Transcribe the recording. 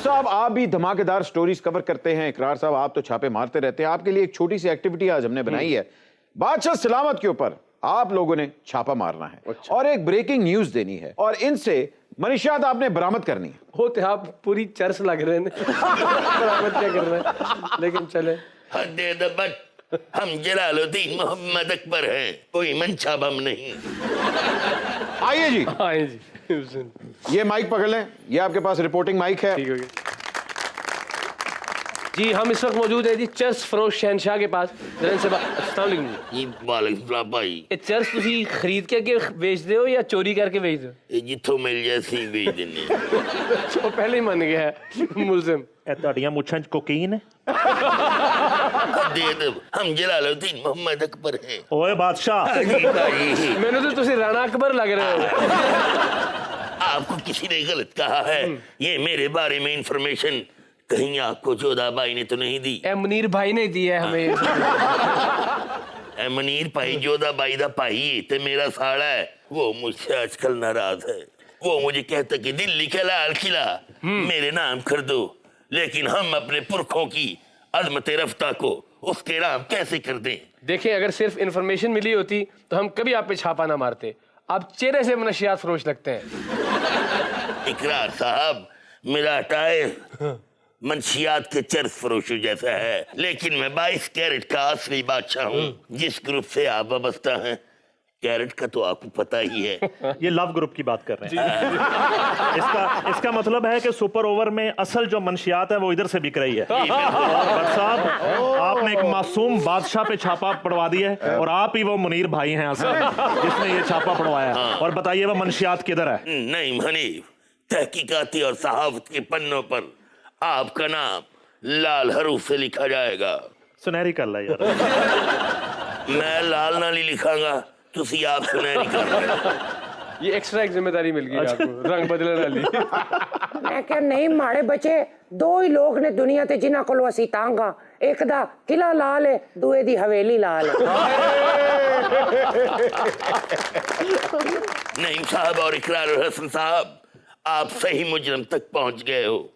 صاحب آپ بھی دھماکےدار سٹوریز کور کرتے ہیں، اقرار صاحب آپ تو چھاپے مارتے رہتے ہیں، آپ کے لیے ایک چھوٹی سی ایکٹیویٹی آج ہم نے بنائی ہے، بادشاہ سلامت کے اوپر آپ لوگوں نے چھاپا مارنا ہے اور ایک بریکنگ نیوز دینی ہے اور ان سے منشیات آپ نے برآمد کرنی ہے۔ ہوتے آپ پوری چرس لگ رہے ہیں برآمد کیا کر رہے ہیں، لیکن چلے حد ادب، ہم جلال الدین محمد اکبر ہیں، کوئی منچا بم نہیں۔ آئیے جی، آئیں جی یہ مائک پکڑ لیں، یہ آپ کے پاس رپورٹنگ مائک ہے۔ ٹھیک ہو گیا جی۔ ہم اس وقت موجود ہیں جی چرس فروش شہنشاہ کے پاس۔ السلام علیکم جی۔ جی وعلیکم السلام بھائی، یہ چرس تسی خرید کے بیچ دے ہو یا چوری کر کے بیچ دے ہو؟ یہ جتوں مل جیسی بیچ دینے۔ وہ پہلے ہی من گیا ہے ملزم۔ ਇਹ ਤੁਹਾਡੀਆਂ ਮੁੱਛਾਂ 'ਚ ਕੋਕੀਨ ਹੈ? حد ادب، ہم جلال الدین محمد اکبر ہیں۔ ਓਏ ਬਾਦਸ਼ਾਹ جی بھائی، میں نے تو تسی رانا اکبر لگ رہے ہو۔ آپ کو کسی نے غلط کہا ہے، یہ میرے بارے میں انفارمیشن کہیں آپ کو جودھا بائی نے تو نہیں دی؟ اے منیر بھائی نے دی ہے ہمیں۔ اے منیر بھائی جودھا بائی دا بھائی تے میرا ساڑا ہے، وہ مجھ سے آج کل ناراض ہے۔ وہ مجھے کہتا کہ دلی کا لال قلعہ میرے نام کر دو، لیکن ہم اپنے پرکھوں کی عظمت رفتہ کو اس کے نام کیسے کر دیں؟ دیکھیں اگر صرف انفارمیشن ملی ہوتی تو ہم کبھی آپ پہ چھاپا نہ مارتے۔ آپ چہرے سے منشیات فروش لگتے ہیں۔ اقرار صاحب، میرا ٹائر منشیات کے چرس فروشوں جیسا ہے، لیکن میں 22 کیرٹ کا اصلی بادشاہ ہوں۔ جس گروپ سے آپ وابستہ ہیں، کیرٹ کا تو آپ کو پتہ ہی ہے۔ یہ لو گروپ کی بات کر رہے ہیں۔ اس کا مطلب ہے کہ سپر اوور میں اصل جو منشیات ہے وہ ادھر سے بک رہی ہے۔ بٹ صاحب آپ نے ایک معصوم بادشاہ پہ چھاپا پڑوا دیا ہے اور آپ ہی وہ منیر بھائی ہیں اصل جس نے یہ چھاپا پڑوایا ہے۔ اور بتائیے وہ منشیات کدھر ہے؟ نہیں حنیف، تحقیقاتی اور صحافت کے پنوں پر آپ کا نام لال حروف سے لکھا جائے گا۔ سنہری کر لا یار۔ میں لال نہ لکھاں گا، تسی آپ سنہری کر رہے۔ یہ ایکسٹرا ایک ذمہ داری مل گئی آپ کو، رنگ بدلنے والی۔ میں کہ نہیں ماڑے بچے دو ہی لوگ نے دنیا تے جنہاں کولوں اسی تانگا، ایک دا قلعہ لال ہے، دوے دی حویلی لال ہے۔ نعیم صاحب اور اقرار الحسن صاحب، آپ صحیح مجرم تک پہنچ گئے ہو۔